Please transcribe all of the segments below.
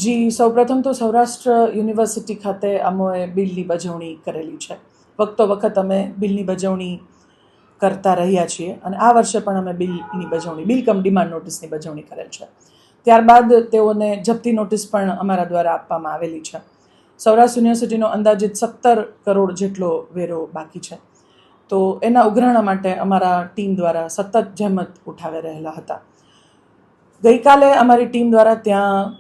જી સૌપ્રથમ તો સૌરાષ્ટ્ર યુનિવર્સિટી ખાતે અમોએ બિલની બજવણી કરેલી છે. વખતો વખત અમે બિલની બજવણી કરતા રહ્યા છીએ અને આ વર્ષે પણ અમે બિલની બજવણી બિલ કમ ડિમાન્ડ નોટિસની બજવણી કરેલ છે. ત્યારબાદ તેઓને જપ્તી નોટિસ પણ અમારા દ્વારા આપવામાં આવેલી છે. સૌરાષ્ટ્ર યુનિવર્સિટીનો અંદાજિત 17 કરોડ જેટલો વેરો બાકી છે. તો એના ઉઘરાણા માટે અમારા ટીમ દ્વારા સતત જહેમત ઉઠાવી રહેલા હતા. ગઈકાલે અમારી ટીમ દ્વારા ત્યાં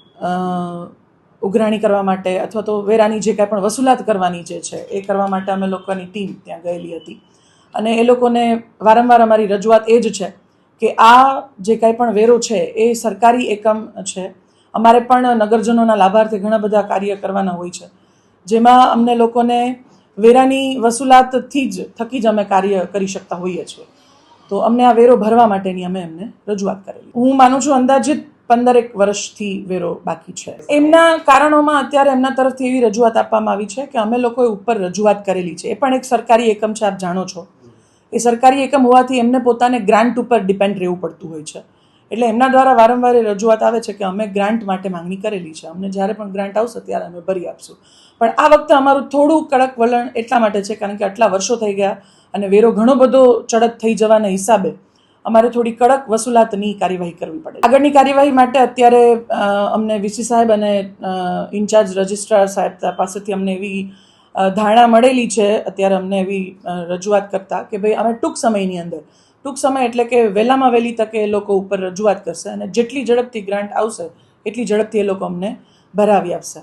ઉઘરાણી કરવા માટે અથવા તો વેરાની જે કાંઈ પણ વસૂલાત કરવાની જે છે એ કરવા માટે અમે લોકોની ટીમ ત્યાં ગયેલી હતી અને એ લોકોને વારંવાર અમારી રજૂઆત એ જ છે કે આ જે કાંઈ પણ વેરો છે એ સરકારી એકમ છે. અમારે પણ નગરજનોના લાભાર્થે ઘણા બધા કાર્ય કરવાના હોય છે, જેમાં અમને લોકોને વેરાની વસૂલાતથી જ થકી જ અમે કાર્ય કરી શકતા હોઈએ છીએ. તો અમને આ વેરો ભરવા માટેની અમે એમને રજૂઆત કરેલી. હું માનું છું અંદાજિત 15 વર્ષથી વેરો બાકી છે. એમના કારણોમાં અત્યારે એમના તરફથી એવી રજૂઆત આપવામાં આવી છે કે અમે લોકોએ ઉપર રજૂઆત કરેલી છે. એ પણ એક સરકારી એકમ છે, આપ જાણો છો. એ સરકારી એકમ હોવાથી એમને પોતાને ગ્રાન્ટ ઉપર ડિપેન્ડ રહેવું પડતું હોય છે. એટલે એમના દ્વારા વારંવાર એ રજૂઆત આવે છે કે અમે ગ્રાન્ટ માટે માંગણી કરેલી છે, અમને જ્યારે પણ ગ્રાન્ટ આવશે ત્યારે અમે ભરી આપશું. પણ આ વખતે અમારું થોડું કડક વલણ એટલા માટે છે કારણ કે આટલા વર્ષો થઈ ગયા અને વેરો ઘણો બધો ચડત થઈ જવાના હિસાબે અમારે થોડી કડક વસૂલાતની કાર્યવાહી કરવી પડે. આગળની કાર્યવાહી માટે અત્યારે અમને વીસી સાહેબ અને ઇન્ચાર્જ રજિસ્ટ્રાર સાહેબ પાસેથી અમને એવી ધારણા મળેલી છે. અત્યારે અમને એવી રજૂઆત કરતા કે ભાઈ અમે ટૂંક સમય એટલે કે વહેલામાં વહેલી તકે એ લોકો ઉપર રજૂઆત કરશે અને જેટલી ઝડપથી ગ્રાન્ટ આવશે એટલી ઝડપથી એ લોકો અમને ભરાવી આપશે.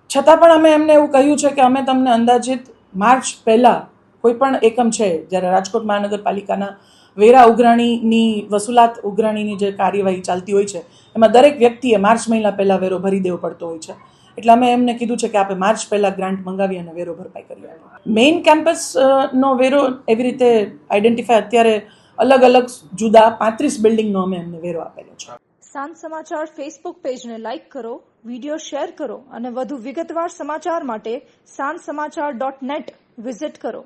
છતાં પણ અમે એમને એવું કહ્યું છે કે અમે તમને અંદાજિત માર્ચ પહેલાં કોઈ પણ એકમ છે, જ્યારે રાજકોટ મહાનગરપાલિકાના વેરા ઉઘરાણીની વસૂલાત ઉઘરાણીની જે કાર્યવાહી ચાલતી હોય છે એમાં દરેક વ્યક્તિએ માર્ચ મહિના પહેલાં વેરો ભરી દેવો પડતો હોય છે. એટલે અમે એમને કીધું છે કે આપણે માર્ચ પહેલાં ગ્રાન્ટ મંગાવી અને વેરો ભરપાઈ કરીએ. મેઇન કેમ્પસનો વેરો એવી રીતે આઈડેન્ટિફાય અત્યારે અલગ અલગ જુદા 35 બિલ્ડિંગનો અમે એમને વેરો આપેલો છે. સાંજ સમાચાર ફેસબુક પેજને લાઇક કરો, વિડીયો શેર કરો અને વધુ વિગતવાર સમાચાર માટે sanssamachar.net વિઝિટ કરો.